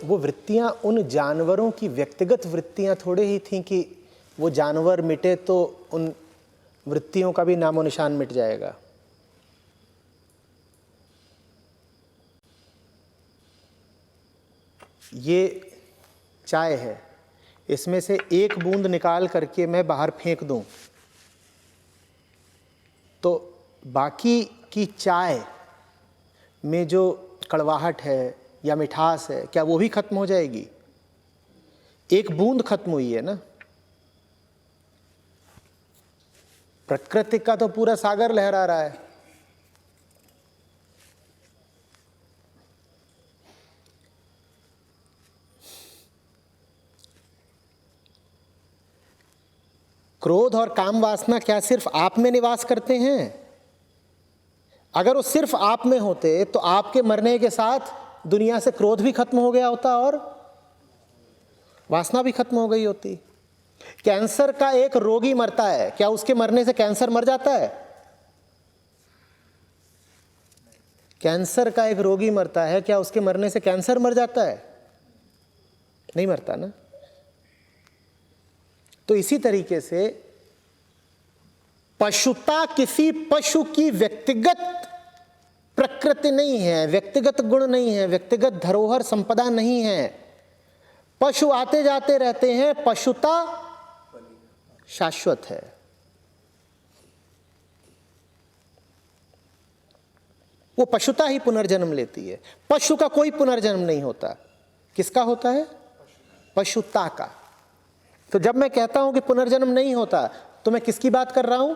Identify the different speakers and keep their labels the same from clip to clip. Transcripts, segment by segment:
Speaker 1: वो वृत्तियां उन जानवरों की व्यक्तिगत वृत्तियां थोड़े ही थीं कि वो जानवर मिटे तो उन वृत्तियों का भी नामो निशान मिट जाएगा। ये चाय है, इसमें से एक बूंद निकाल करके मैं बाहर फेंक दूं तो बाकी की चाय में जो कड़वाहट है या मिठास है, क्या वो भी खत्म हो जाएगी? एक बूंद खत्म हुई है ना। प्रकृति का तो पूरा सागर लहरा रहा है। क्रोध और काम वासना क्या सिर्फ आप में निवास करते हैं? अगर वो सिर्फ आप में होते तो आपके मरने के साथ दुनिया से क्रोध भी खत्म हो गया होता और वासना भी खत्म हो गई होती। कैंसर का एक रोगी मरता है, क्या उसके मरने से कैंसर मर जाता है? कैंसर का एक रोगी मरता है, क्या उसके मरने से कैंसर मर जाता है? नहीं मरता ना। तो इसी तरीके से पशुता किसी पशु की व्यक्तिगत प्रकृति नहीं है, व्यक्तिगत गुण नहीं है, व्यक्तिगत धरोहर संपदा नहीं है। पशु आते जाते रहते हैं, पशुता शाश्वत है। वो पशुता ही पुनर्जन्म लेती है। पशु का कोई पुनर्जन्म नहीं होता। किसका होता है? पशुता का। तो जब मैं कहता हूं कि पुनर्जन्म नहीं होता तो मैं किसकी बात कर रहा हूं?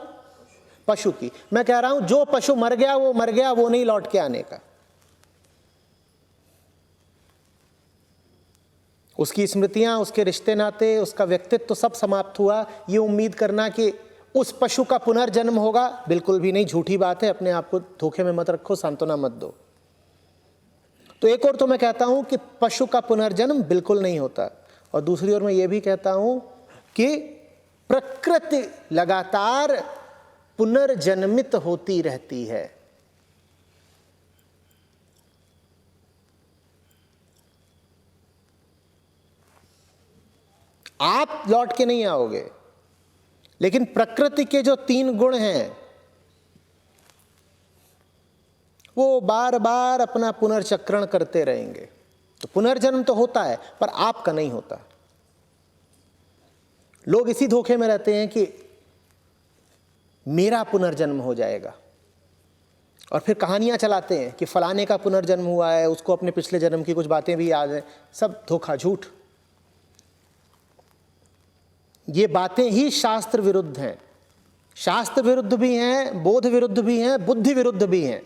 Speaker 1: पशु की। मैं कह रहा हूं जो पशु मर गया, वो नहीं लौट के आने का। उसकी स्मृतियां, उसके रिश्ते नाते, उसका व्यक्तित्व तो सब समाप्त हुआ। ये उम्मीद करना कि उस पशु का पुनर्जन्म होगा, बिल्कुल भी नहीं, झूठी बात है। अपने आप को धोखे में मत रखो, सांत्वना मत दो। तो एक और तो मैं कहता हूं कि पशु का पुनर्जन्म बिल्कुल नहीं होता, और दूसरी ओर मैं ये भी कहता हूं कि प्रकृति लगातार पुनर्जन्मित होती रहती है। आप लौट के नहीं आओगे, लेकिन प्रकृति के जो 3 गुण हैं वो बार बार अपना पुनर्चक्रण करते रहेंगे। तो पुनर्जन्म तो होता है, पर आपका नहीं होता। लोग इसी धोखे में रहते हैं कि मेरा पुनर्जन्म हो जाएगा, और फिर कहानियां चलाते हैं कि फलाने का पुनर्जन्म हुआ है, उसको अपने पिछले जन्म की कुछ बातें भी याद हैं। सब धोखा, झूठ। ये बातें ही शास्त्र विरुद्ध हैं। शास्त्र विरुद्ध भी हैं, बोध विरुद्ध भी हैं, बुद्धि विरुद्ध भी हैं।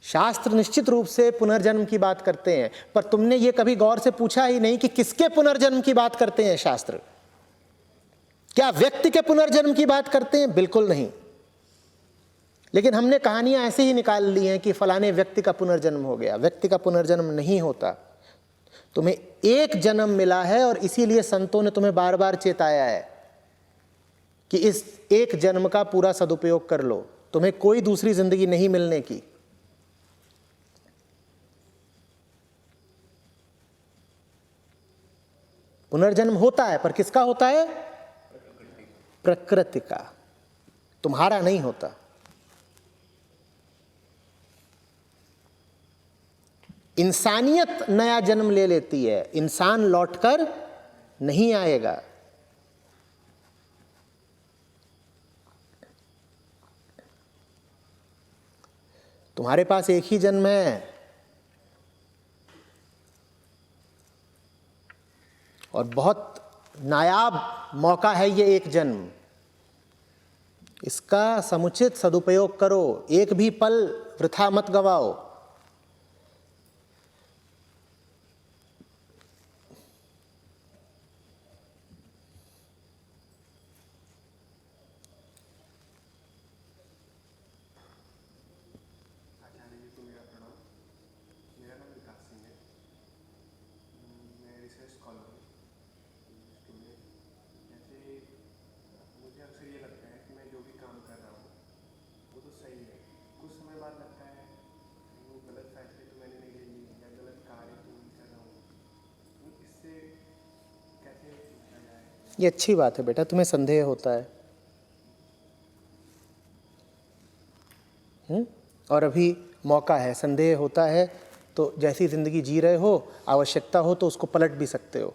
Speaker 1: शास्त्र निश्चित रूप से पुनर्जन्म की बात करते हैं, पर तुमने ये कभी गौर से पूछा ही नहीं कि किसके पुनर्जन्म की बात करते हैं शास्त्र। क्या व्यक्ति के पुनर्जन्म की बात करते हैं? बिल्कुल नहीं। लेकिन हमने कहानियां ऐसे ही निकाल ली हैं कि फलाने व्यक्ति का पुनर्जन्म हो गया। व्यक्ति का पुनर्जन्म नहीं होता। तुम्हें एक जन्म मिला है, और इसीलिए संतों ने तुम्हें बार बार चेताया है कि इस एक जन्म का पूरा सदुपयोग कर लो, तुम्हें कोई दूसरी जिंदगी नहीं मिलने की। पुनर्जन्म होता है, पर किसका होता है? प्रकृति का, तुम्हारा नहीं होता। इंसानियत नया जन्म ले लेती है, इंसान लौटकर नहीं आएगा। तुम्हारे पास एक ही जन्म है, और बहुत नायाब मौका है ये एक जन्म। इसका समुचित सदुपयोग करो, एक भी पल वृथा मत गवाओ। ये अच्छी बात है बेटा, तुम्हें संदेह होता है। और अभी मौका है, संदेह होता है तो जैसी ज़िंदगी जी रहे हो, आवश्यकता हो तो उसको पलट भी सकते हो।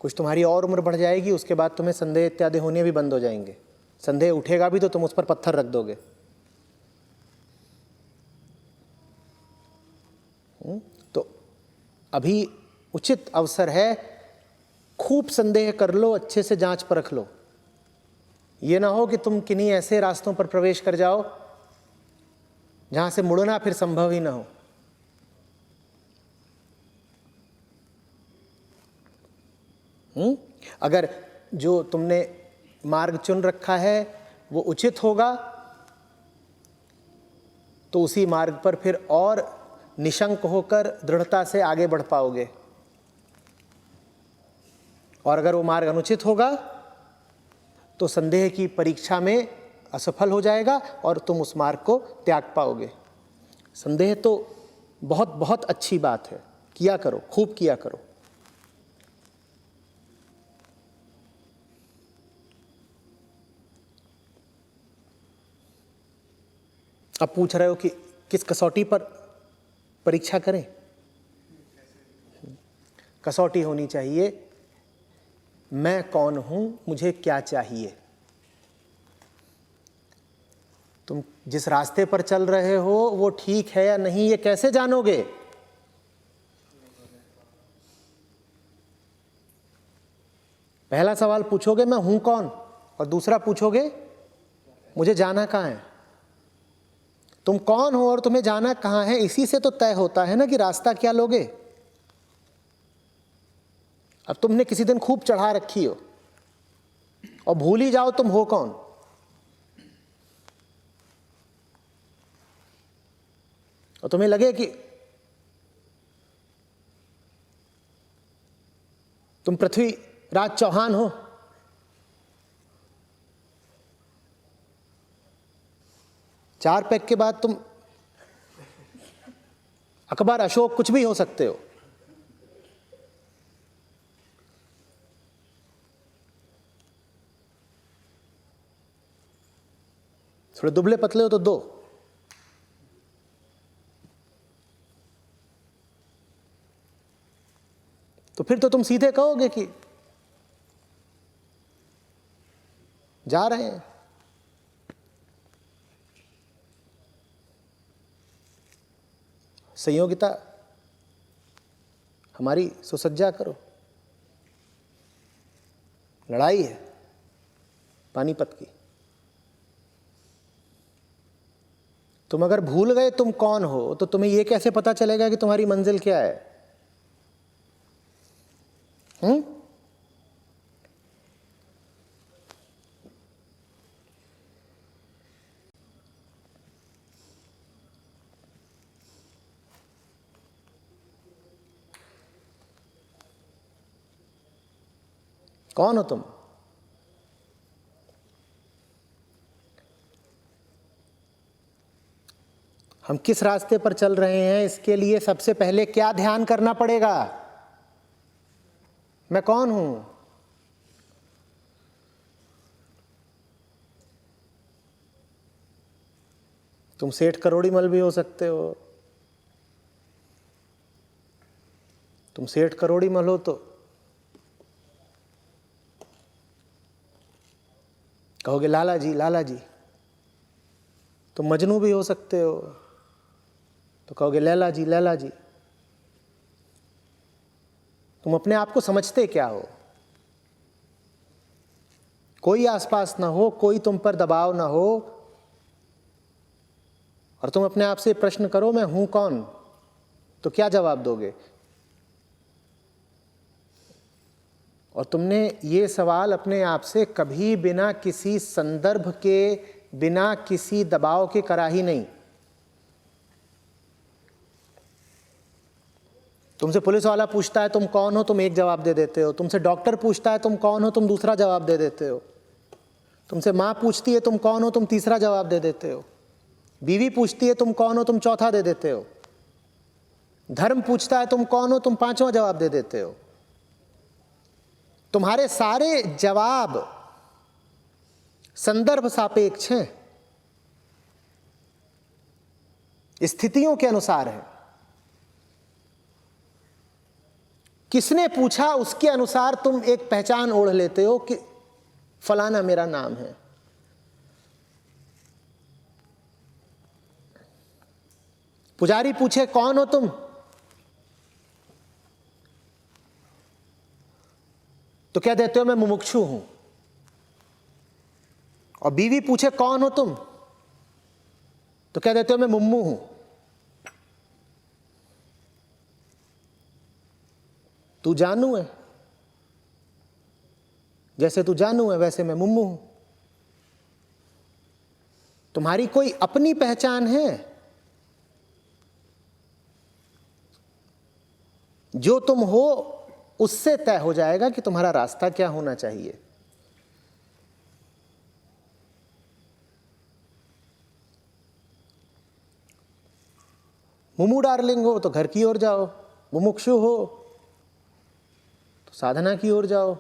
Speaker 1: कुछ तुम्हारी और उम्र बढ़ जाएगी, उसके बाद तुम्हें संदेह इत्यादि होने भी बंद हो जाएंगे। संदेह उठेगा भी तो तुम उस पर पत्थर रख दोगे। तो अभी उचित अवसर है, खूब संदेह कर लो, अच्छे से जांच परख लो। ये ना हो कि तुम किन्हीं ऐसे रास्तों पर प्रवेश कर जाओ जहां से मुड़ना फिर संभव ही ना हो। अगर जो तुमने मार्ग चुन रखा है वो उचित होगा तो उसी मार्ग पर फिर और निशंक होकर दृढ़ता से आगे बढ़ पाओगे, और अगर वो मार्ग अनुचित होगा तो संदेह की परीक्षा में असफल हो जाएगा और तुम उस मार्ग को त्याग पाओगे। संदेह तो बहुत बहुत अच्छी बात है, किया करो, खूब किया करो। अब पूछ रहे हो कि किस कसौटी पर परीक्षा करें? कसौटी होनी चाहिए, मैं कौन हूं, मुझे क्या चाहिए। तुम जिस रास्ते पर चल रहे हो वो ठीक है या नहीं, ये कैसे जानोगे? पहला सवाल पूछोगे मैं हूं कौन, और दूसरा पूछोगे मुझे जाना कहाँ है। तुम कौन हो और तुम्हें जाना कहाँ है, इसी से तो तय होता है ना कि रास्ता क्या लोगे। अब तुमने किसी दिन खूब चढ़ा रखी हो और भूल ही जाओ तुम हो कौन, और तुम्हें लगे कि तुम पृथ्वीराज चौहान हो, चार पैक के बाद तुम अकबर, अशोक, कुछ भी हो सकते हो। थोड़े दुबले पतले हो तो दो। तो फिर तो तुम सीधे कहोगे कि जा रहे हैं। संयोगिता हमारी सुसज्जा करो। लड़ाई है पानीपत की। तुम अगर भूल गए तुम कौन हो तो तुम्हें यह कैसे पता चलेगा कि तुम्हारी मंजिल क्या है? कौन हो तुम? हम किस रास्ते पर चल रहे हैं, इसके लिए सबसे पहले क्या ध्यान करना पड़ेगा? मैं कौन हूं? तुम सेठ करोड़ीमल भी हो सकते हो। तुम सेठ करोड़ीमल हो तो कहोगे लाला जी लाला जी। तुम मजनू भी हो सकते हो तो कहोगे लैला जी लैला जी। तुम अपने आप को समझते क्या हो? कोई आसपास ना हो, कोई तुम पर दबाव ना हो, और तुम अपने आप से प्रश्न करो मैं हूं कौन, तो क्या जवाब दोगे? और तुमने ये सवाल अपने आप से कभी बिना किसी संदर्भ के, बिना किसी दबाव के करा ही नहीं। तुमसे पुलिस वाला पूछता है तुम कौन हो, तुम एक जवाब दे देते हो। तुमसे डॉक्टर पूछता है तुम कौन हो, तुम दूसरा जवाब दे देते हो। तुमसे माँ पूछती है तुम कौन हो, तुम तीसरा जवाब दे देते हो। बीवी पूछती है तुम कौन हो, तुम चौथा दे देते हो। धर्म पूछता है तुम कौन हो, तुम पांचवा जवाब दे देते हो। तुम्हारे सारे जवाब संदर्भ सापेक्ष हैं, स्थितियों के अनुसार है। किसने पूछा उसके अनुसार तुम एक पहचान ओढ़ लेते हो कि फलाना मेरा नाम है। पुजारी पूछे कौन हो तुम, तो क्या देते हो, मैं मुमुक्षु हूं। और बीवी पूछे कौन हो तुम, तो क्या देते हो, मैं मुम्मू हूं। तू जानू है, जैसे तू जानू है वैसे मैं मुम्मू हूं। तुम्हारी कोई अपनी पहचान है? जो तुम हो उससे तय हो जाएगा कि तुम्हारा रास्ता क्या होना चाहिए। मुमु डार्लिंग हो तो घर की ओर जाओ, मुमुक्षु हो तो साधना की ओर जाओ।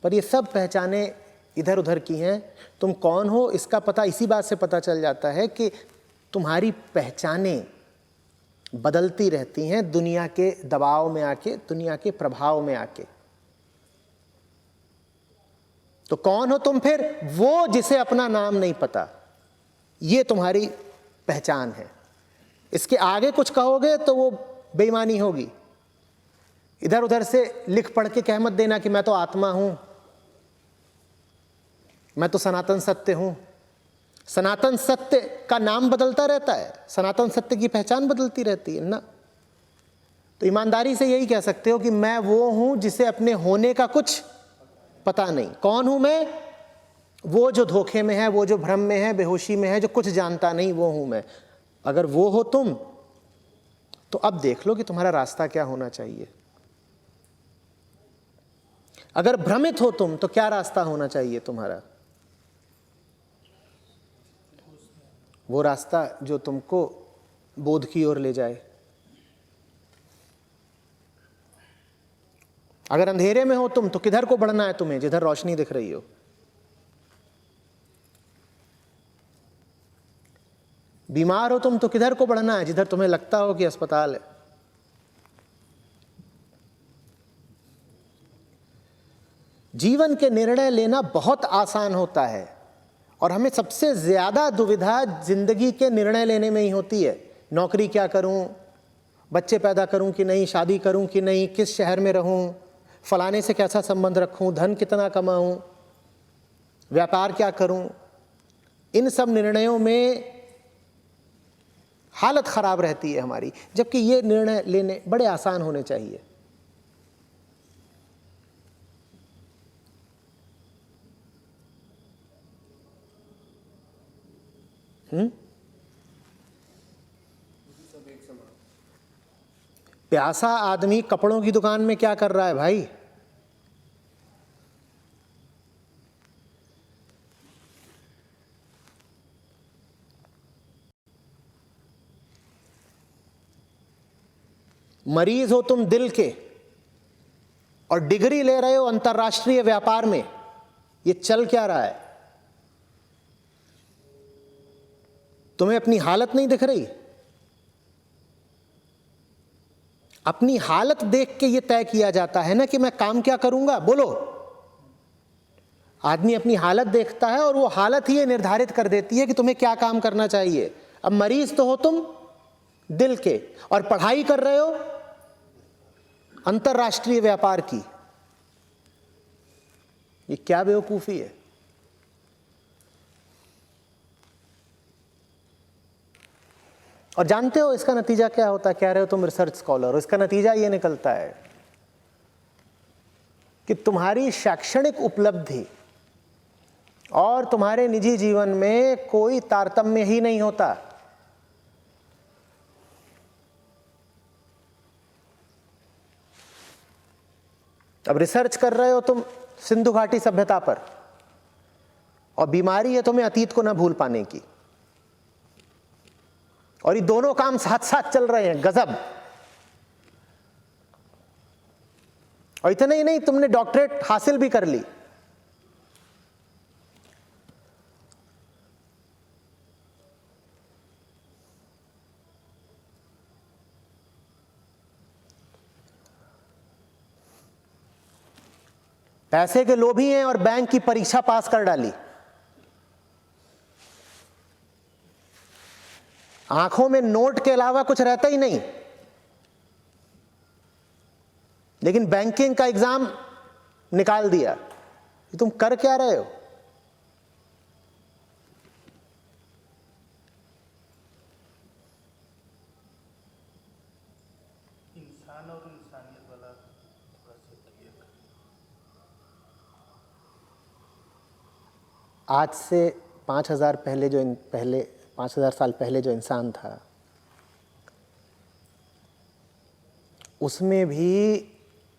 Speaker 1: पर ये सब पहचानें इधर उधर की हैं। तुम कौन हो इसका पता इसी बात से पता चल जाता है कि तुम्हारी पहचानें बदलती रहती हैं दुनिया के दबाव में आके, दुनिया के प्रभाव में आके। तो कौन हो तुम फिर? वो जिसे अपना नाम नहीं पता, ये तुम्हारी पहचान है। इसके आगे कुछ कहोगे तो वो बेईमानी होगी। इधर उधर से लिख पढ़ के कह मत देना कि मैं तो आत्मा हूं, मैं तो सनातन सत्य हूं। सनातन सत्य का नाम बदलता रहता है, सनातन सत्य की पहचान बदलती रहती है ना। तो ईमानदारी से यही कह सकते हो कि मैं वो हूं जिसे अपने होने का कुछ पता नहीं। कौन हूं मैं? वो जो धोखे में है, वो जो भ्रम में है, बेहोशी में है, जो कुछ जानता नहीं, वो हूं मैं। अगर वो हो तुम, तो अब देख लो कि तुम्हारा रास्ता क्या होना चाहिए। अगर भ्रमित हो तुम, तो क्या रास्ता होना चाहिए तुम्हारा? वो रास्ता जो तुमको बोध की ओर ले जाए। अगर अंधेरे में हो तुम, तो किधर को बढ़ना है तुम्हें? जिधर रोशनी दिख रही हो। बीमार हो तुम, तो किधर को बढ़ना है? जिधर तुम्हें लगता हो कि अस्पताल है। जीवन के निर्णय लेना बहुत आसान होता है और हमें सबसे ज्यादा दुविधा जिंदगी के निर्णय लेने में ही होती है। नौकरी क्या करूं, बच्चे पैदा करूं कि नहीं, शादी करूं कि नहीं, किस शहर में रहूं, फलाने से कैसा संबंध रखूं, धन कितना कमाऊं, व्यापार क्या करूं। इन सब निर्णयों में हालत खराब रहती है हमारी, जबकि ये निर्णय लेने बड़े आसान होने चाहिए। प्यासा आदमी कपड़ों की दुकान में क्या कर रहा है भाई? मरीज हो तुम दिल के और डिग्री ले रहे हो अंतर्राष्ट्रीय व्यापार में, ये चल क्या रहा है? तुम्हें अपनी हालत नहीं दिख रही? अपनी हालत देख के ये तय किया जाता है ना कि मैं काम क्या करूंगा। बोलो, आदमी अपनी हालत देखता है और वो हालत ही ये निर्धारित कर देती है कि तुम्हें क्या काम करना चाहिए। अब मरीज तो हो तुम दिल के और पढ़ाई कर रहे हो अंतर्राष्ट्रीय व्यापार की। ये क्या बेवकूफी है? और जानते हो इसका नतीजा क्या होता है? कह रहे हो तुम रिसर्च स्कॉलर हो, इसका नतीजा ये निकलता है कि तुम्हारी शैक्षणिक उपलब्धि और तुम्हारे निजी जीवन में कोई तारतम्य ही नहीं होता। अब रिसर्च कर रहे हो तुम सिंधु घाटी सभ्यता पर और बीमारी है तुम्हें अतीत को ना भूल पाने की, और ये दोनों काम साथ साथ चल रहे हैं। गजब। और इतना ही नहीं, तुमने डॉक्टरेट हासिल भी कर ली। पैसे के लोभी हैं और बैंक की परीक्षा पास कर डाली। आंखों में नोट के अलावा कुछ रहता ही नहीं, लेकिन बैंकिंग का एग्जाम निकाल दिया। तुम कर क्या रहे हो?
Speaker 2: इंसान और इंसानियत वाला
Speaker 1: आज से 5000 साल पहले जो इंसान था, उसमें भी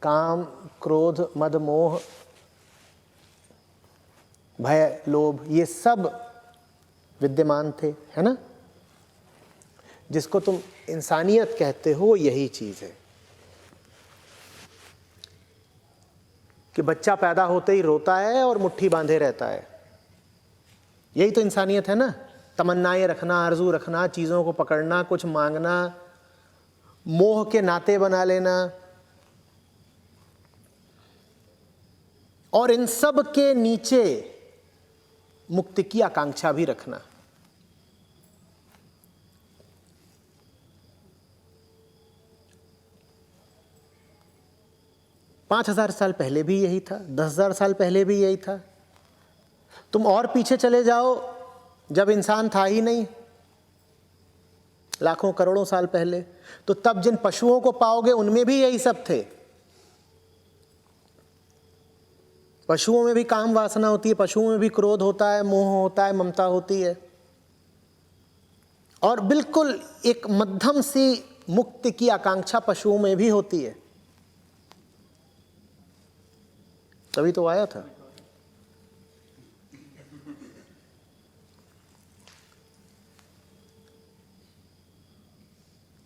Speaker 1: काम, क्रोध, मद, मोह, भय, लोभ, ये सब विद्यमान थे, है ना? जिसको तुम इंसानियत कहते हो, यही चीज है कि बच्चा पैदा होते ही रोता है और मुट्ठी बांधे रहता है। यही तो इंसानियत है ना। तमन्नाएं रखना, आरजू रखना, चीजों को पकड़ना, कुछ मांगना, मोह के नाते बना लेना, और इन सब के नीचे मुक्ति की आकांक्षा भी रखना। पांच 5000 साल पहले भी यही था, 10,000 साल पहले भी यही था। तुम और पीछे चले जाओ, जब इंसान था ही नहीं, लाखों करोड़ों साल पहले, तो तब जिन पशुओं को पाओगे उनमें भी यही सब थे। पशुओं में भी काम वासना होती है, पशुओं में भी क्रोध होता है, मोह होता है, ममता होती है, और बिल्कुल एक मध्यम सी मुक्ति की आकांक्षा पशुओं में भी होती है। तभी तो आया था।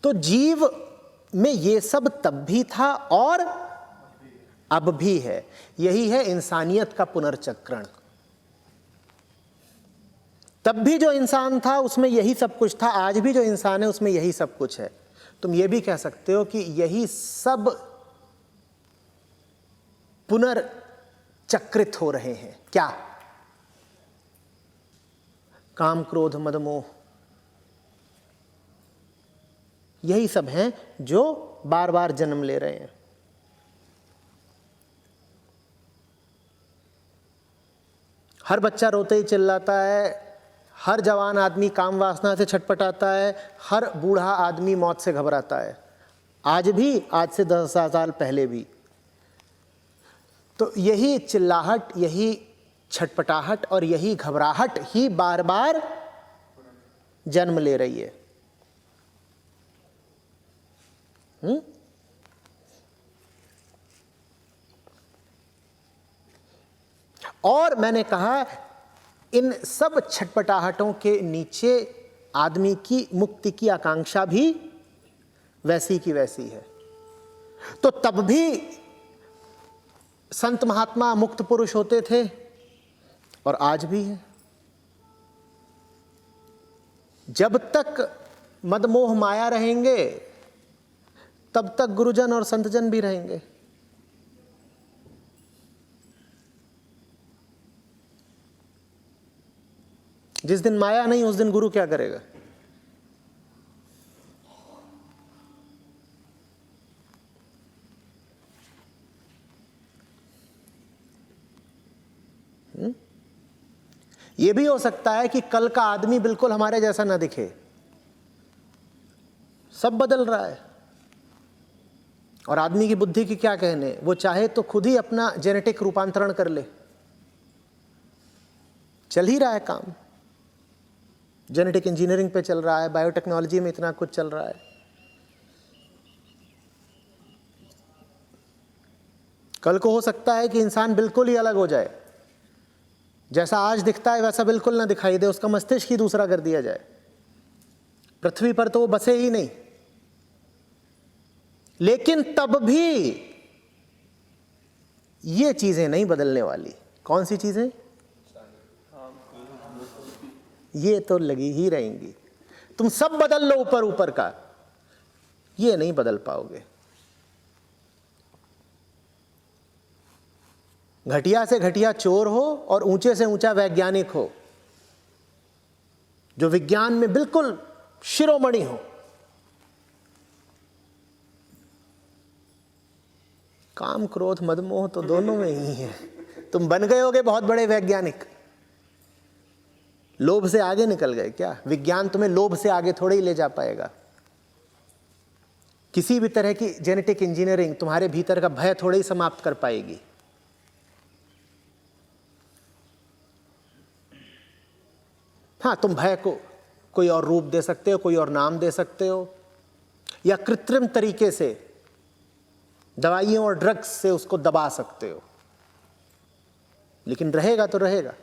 Speaker 1: तो जीव में ये सब तब भी था और अब भी है। यही है इंसानियत का पुनर्चक्रण। तब भी जो इंसान था उसमें यही सब कुछ था, आज भी जो इंसान है उसमें यही सब कुछ है। तुम ये भी कह सकते हो कि यही सब पुनर्चक्रित हो रहे हैं। क्या? काम, क्रोध, मद, मोह, यही सब हैं जो बार बार जन्म ले रहे हैं। हर बच्चा रोते ही चिल्लाता है, हर जवान आदमी काम वासना से छटपटाता है, हर बूढ़ा आदमी मौत से घबराता है। आज भी, आज से 10,000 साल पहले भी। तो यही चिल्लाहट, यही छटपटाहट और यही घबराहट ही बार बार जन्म ले रही है। और मैंने कहा, इन सब छटपटाहटों के नीचे आदमी की मुक्ति की आकांक्षा भी वैसी की वैसी है। तो तब भी संत महात्मा मुक्त पुरुष होते थे और आज भी है। जब तक मदमोह माया रहेंगे तब तक गुरुजन और संतजन भी रहेंगे। जिस दिन माया नहीं उस दिन गुरु क्या करेगा? यह भी हो सकता है कि कल का आदमी बिल्कुल हमारे जैसा ना दिखे। सब बदल रहा है और आदमी की बुद्धि की क्या कहने, वो चाहे तो खुद ही अपना जेनेटिक रूपांतरण कर ले। चल ही रहा है काम, जेनेटिक इंजीनियरिंग पे चल रहा है, बायोटेक्नोलॉजी में इतना कुछ चल रहा है। कल को हो सकता है कि इंसान बिल्कुल ही अलग हो जाए, जैसा आज दिखता है वैसा बिल्कुल ना दिखाई दे, उसका मस्तिष्क ही दूसरा कर दिया जाए। पृथ्वी पर तो वो बसे ही नहीं। लेकिन तब भी ये चीजें नहीं बदलने वाली। कौन सी चीजें? ये तो लगी ही रहेंगी। तुम सब बदल लो ऊपर ऊपर का, ये नहीं बदल पाओगे। घटिया से घटिया चोर हो और ऊंचे से ऊंचा वैज्ञानिक हो, जो विज्ञान में बिल्कुल शिरोमणि हो, काम क्रोध मद मोह तो दोनों में ही है। तुम बन गए होगे बहुत बड़े वैज्ञानिक, लोभ से आगे निकल गए क्या? विज्ञान तुम्हें लोभ से आगे थोड़े ही ले जा पाएगा। किसी भी तरह की जेनेटिक इंजीनियरिंग तुम्हारे भीतर का भय थोड़े ही समाप्त कर पाएगी। हाँ, तुम भय को कोई और रूप दे सकते हो, कोई और नाम दे सकते हो, या कृत्रिम तरीके से दवाइयों और ड्रग्स से उसको दबा सकते हो, लेकिन रहेगा तो रहेगा।